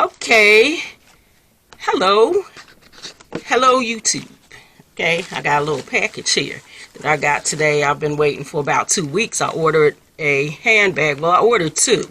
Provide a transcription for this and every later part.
Okay, hello YouTube. Okay, I got a little package here that I got today. I've been waiting for about 2 weeks. I ordered a handbag. Well, I ordered two,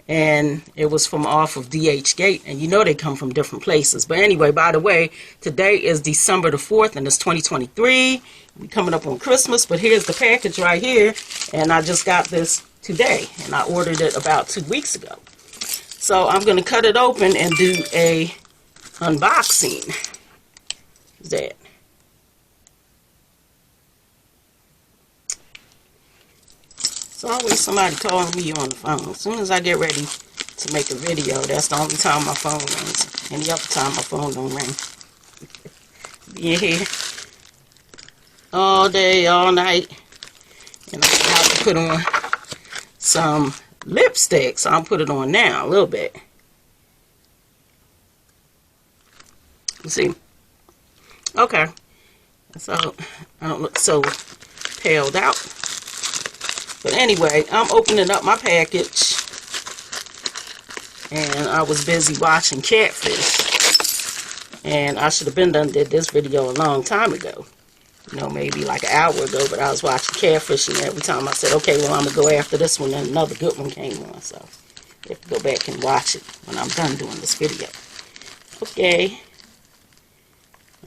and it was from off of DHGate, and you know they come from different places. But anyway, by the way, today is December the 4th, and it's 2023. We're coming up on Christmas, but here's the package right here, and I just got this today, and I ordered it about 2 weeks ago. So I'm going to cut it open and do a unboxing. What's that? It's always somebody calling me on the phone. As soon as I get ready to make a video, that's the only time my phone rings. Any other time my phone don't ring. Being here all day, all night. And I have to put on some lipstick, so I'll put it on now a little bit. You see? Okay. So I don't look so paled out. But anyway, I'm opening up my package. And I was busy watching Catfish. And I should have been done did this video a long time ago. You know, maybe like an hour ago, but I was watching Catfish, and every time I said, okay, well, I'm going to go after this one, and another good one came on, so you have to go back and watch it when I'm done doing this video. Okay.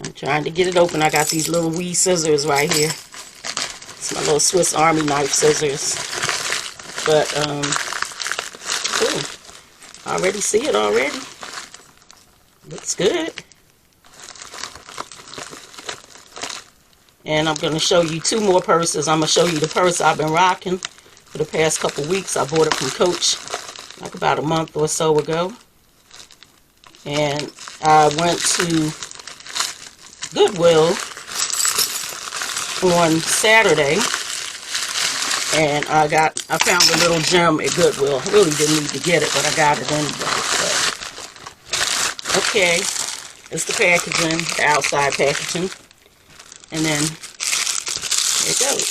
I'm trying to get it open. I got these little wee scissors right here. It's my little Swiss Army knife scissors. But, cool. I already see it already. Looks good. And I'm going to show you two more purses. I'm going to show you the purse I've been rocking for the past couple weeks. I bought it from Coach like about a month or so ago. And I went to Goodwill on Saturday. And I found a little gem at Goodwill. I really didn't need to get it, but I got it anyway. But, okay. It's the packaging, the outside packaging. And then, there it goes.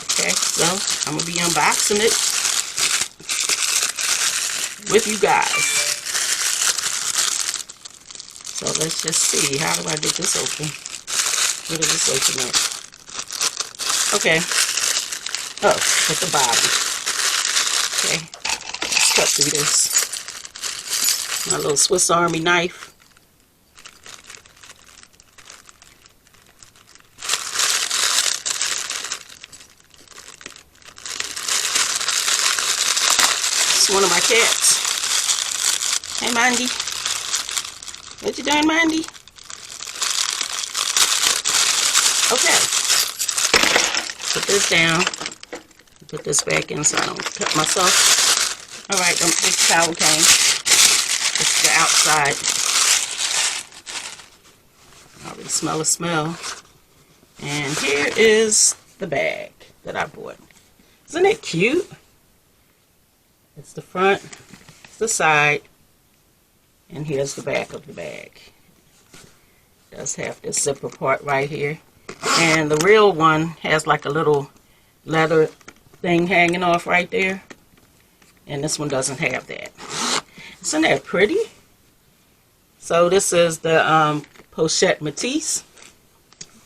Okay, so I'm going to be unboxing it with you guys. So let's just see, how do I get this open? Where does this open at? Okay. Oh, at the bottom. Okay, let's cut through this. My little Swiss Army knife. One of my cats. Hey, Mandy. What you doing, Mandy? Okay. Put this down. Put this back in so I don't cut myself. Alright, this towel came. This is the outside. I already smell a smell. And here is the bag that I bought. Isn't it cute? It's the front, it's the side, and here's the back of the bag. It does have this zipper part right here. And the real one has like a little leather thing hanging off right there. And this one doesn't have that. Isn't that pretty? So this is the Pochette Metis.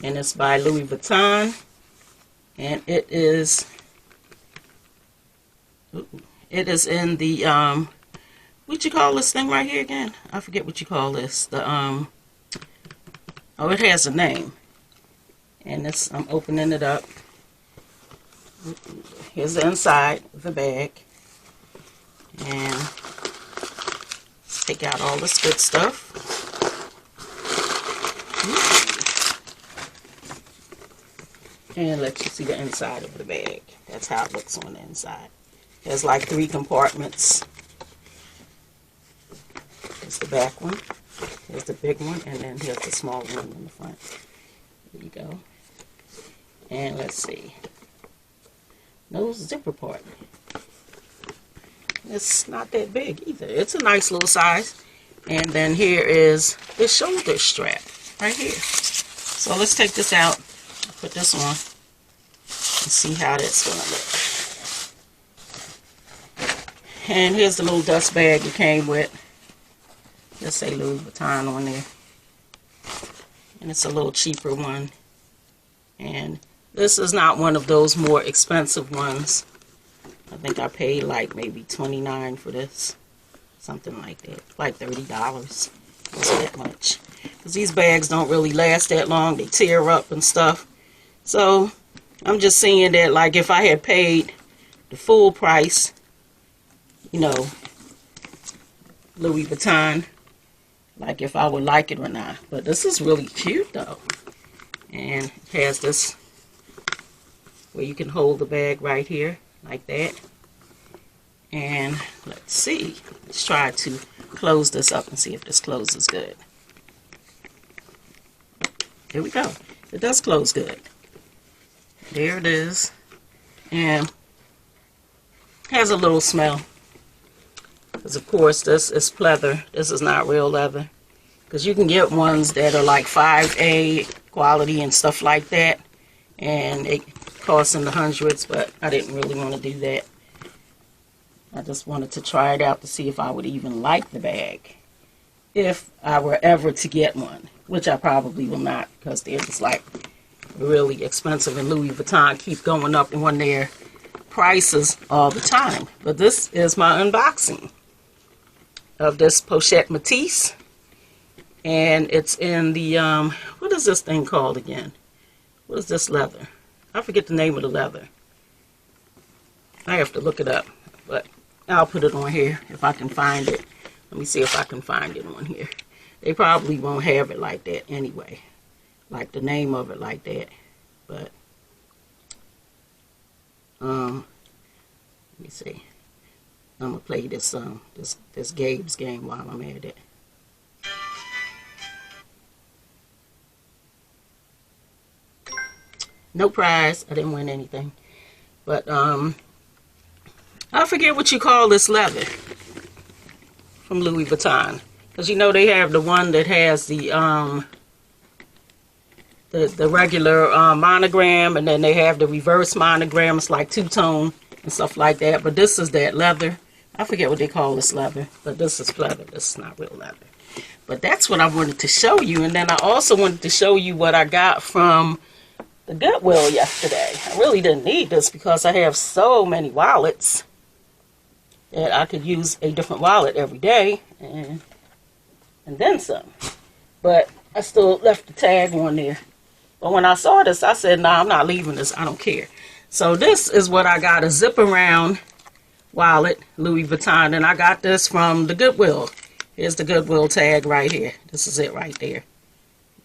And it's by Louis Vuitton. And it is... It is in the, what you call this thing right here again? I forget what you call this. The, oh, it has a name. And it's, I'm opening it up. Here's the inside of the bag. And let's take out all this good stuff. And let you see the inside of the bag. That's how it looks on the inside. There's like 3 compartments. Here's the back one. Here's the big one. And then here's the small one in the front. There you go. And let's see. No zipper part. It's not that big either. It's a nice little size. And then here is the shoulder strap right here. So let's take this out. Put this on. And see how that's going to look. And here's the little dust bag it came with. Let's say Louis Vuitton on there. And it's a little cheaper one. And this is not one of those more expensive ones. I think I paid like maybe $29 for this. Something like that. Like $30. Wasn't that much. Because these bags don't really last that long. They tear up and stuff. So I'm just seeing that, like, if I had paid the full price, you know, Louis Vuitton, like if I would like it or not. But this is really cute though. And it has this where you can hold the bag right here like that. And let's see, let's try to close this up and see if this closes good. There we go. It does close good. There it is. And has a little smell. Because of course this is pleather. This is not real leather. Because you can get ones that are like 5A quality and stuff like that. And it costs in the hundreds, but I didn't really want to do that. I just wanted to try it out to see if I would even like the bag. If I were ever to get one. Which I probably will not, because they're just like really expensive, and Louis Vuitton keep going up on their prices all the time. But this is my unboxing of this Pochette Metis. And it's in the, what is this thing called again? What is this leather? I forget the name of the leather. I have to look it up. But I'll put it on here if I can find it. Let me see if I can find it on here. They probably won't have it like that anyway. Like the name of it like that. But, let me see. I'm going to play this, this Gabe's game while I'm at it. No prize. I didn't win anything. But, I forget what you call this leather from Louis Vuitton. Because you know they have the one that has the regular monogram, and then they have the reverse monogram. It's like two-tone and stuff like that. But this is that leather. I forget what they call this leather. But this is leather. This is not real leather. But that's what I wanted to show you. And then I also wanted to show you what I got from the Goodwill yesterday. I really didn't need this because I have so many wallets that I could use a different wallet every day and then some. But I still left the tag on there. But when I saw this, I said, nah, I'm not leaving this. I don't care. So this is what I got, a zip around wallet, Louis Vuitton. And I got this from the Goodwill. Here's the Goodwill tag right here. This is it right there.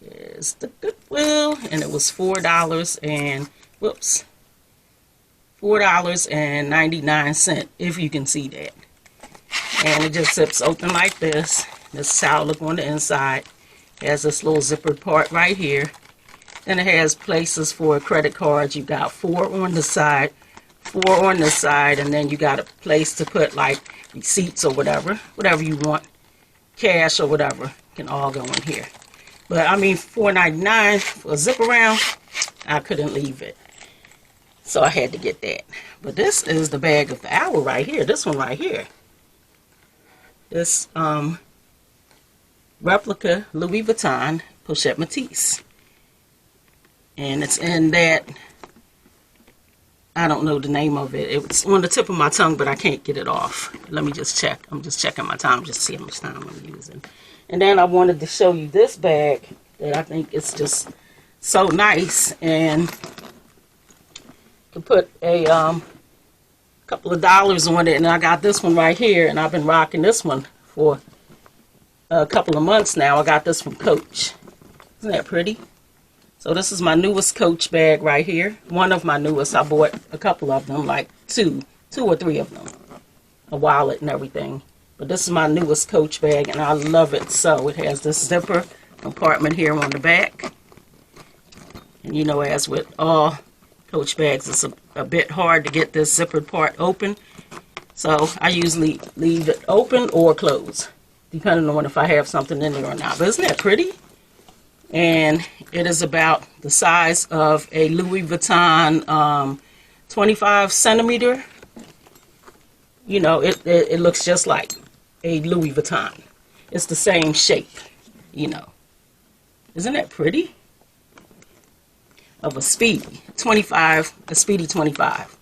Here's the Goodwill. And it was $4 and, whoops, $4.99, if you can see that. And it just zips open like this. This is how it looks on the inside. It has this little zippered part right here. Then it has places for credit cards. You got 4 on the side, 4 on this side, and then you got a place to put like receipts or whatever you want, cash or whatever, can all go in here. But I mean, $4.99 for a zip around, I couldn't leave it. So I had to get that. But this is the bag of the hour right here. This one right here. This replica Louis Vuitton Pochette Metis. And it's in that, I don't know the name of it. It's on the tip of my tongue, but I can't get it off. Let me just check. I'm just checking my time just to see how much time I'm using. And then I wanted to show you this bag that I think is just so nice. And to put a couple of dollars on it. And I got this one right here. And I've been rocking this one for a couple of months now. I got this from Coach. Isn't that pretty? So this is my newest Coach bag right here. One of my newest. I bought a couple of them, like two or three of them. A wallet and everything. But this is my newest Coach bag, and I love it so. It has this zipper compartment here on the back. And you know, as with all Coach bags, it's a bit hard to get this zippered part open. So I usually leave it open or closed, depending on if I have something in there or not. But isn't that pretty? And it is about the size of a Louis Vuitton 25 centimeter you know, it looks just like a Louis Vuitton. It's the same shape, you know. Isn't that pretty? Of a Speedy 25, a Speedy 25.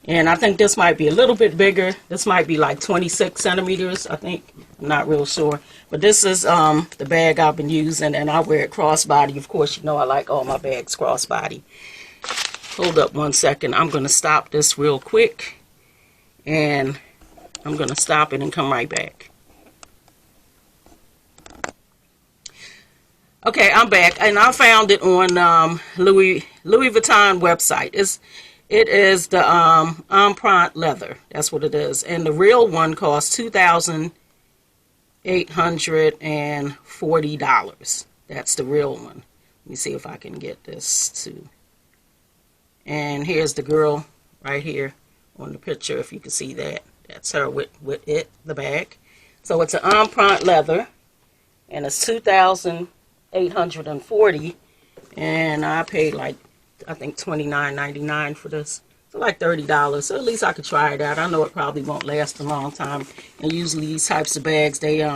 And I think this might be a little bit bigger. This might be like 26 centimeters, I think. I'm not real sure. But this is the bag I've been using, and I wear it crossbody. Of course, you know I like all my bags crossbody. Hold up one second. I'm going to stop this real quick. And I'm going to stop it and come right back. Okay, I'm back. And I found it on Louis Vuitton website. It is the Empriente leather. That's what it is. And the real one costs $2,840. That's the real one. Let me see if I can get this too. And here's the girl right here on the picture, if you can see that. That's her with it, the bag. So it's an Empriente leather, and it's $2,840. And I paid like, I think $29.99 for this. So like $30. So at least I could try it out. I know it probably won't last a long time. And usually these types of bags, they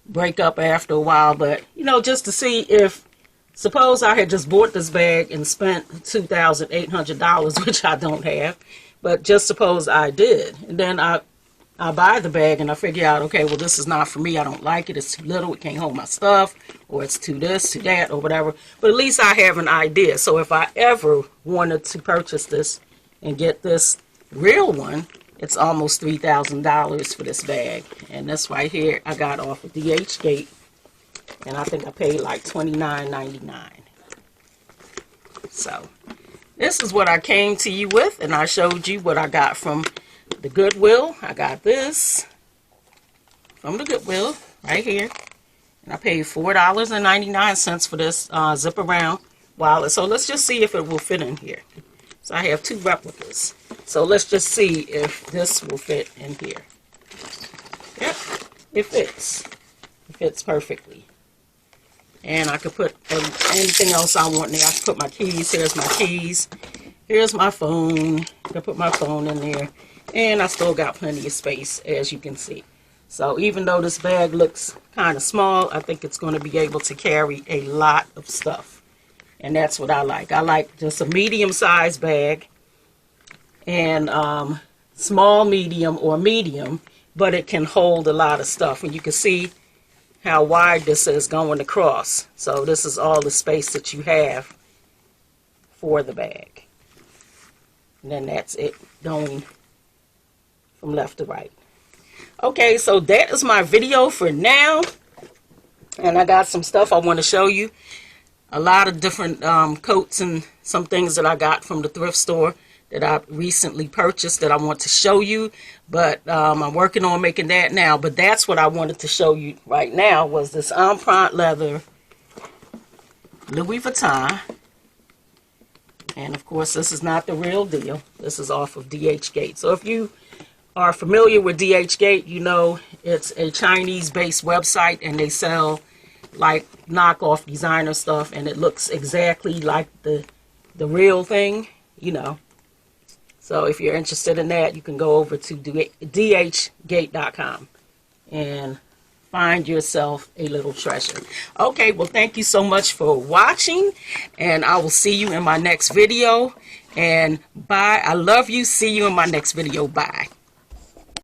break up after a while. But, you know, just to see if, suppose I had just bought this bag and spent $2,800, which I don't have. But just suppose I did. And then I buy the bag and I figure out, okay, well, this is not for me. I don't like it. It's too little. It can't hold my stuff. Or it's too this, too that, or whatever. But at least I have an idea. So if I ever wanted to purchase this and get this real one, it's almost $3,000 for this bag. And this right here I got off of DHGate. And I think I paid like $29.99. So this is what I came to you with. And I showed you what I got from the Goodwill. I got this from the Goodwill right here. And I paid $4.99 for this zip around wallet. So let's just see if it will fit in here. So I have two replicas. So let's just see if this will fit in here. Yep, it fits. It fits perfectly. And I could put anything else I want in there. I could put my keys. Here's my keys. Here's my phone. I can put my phone in there. And I still got plenty of space, as you can see. So even though this bag looks kind of small, I think it's going to be able to carry a lot of stuff. And that's what I like. I like just a medium-sized bag. And small, medium, or medium. But it can hold a lot of stuff. And you can see how wide this is going across. So this is all the space that you have for the bag. And then that's it going from left to right. Okay, so that is my video for now. And I got some stuff I want to show you. A lot of different coats and some things that I got from the thrift store that I recently purchased that I want to show you. But I'm working on making that now. But that's what I wanted to show you right now was this Empriente leather Louis Vuitton. And of course, this is not the real deal. This is off of DHGate. So if you are familiar with DHGate, you know it's a Chinese-based website and they sell like knockoff designer stuff and it looks exactly like the real thing, you know. So if you're interested in that, you can go over to DHGate.com and find yourself a little treasure. Okay, well, thank you so much for watching, and I will see you in my next video. And bye. I love you. See you in my next video. Bye.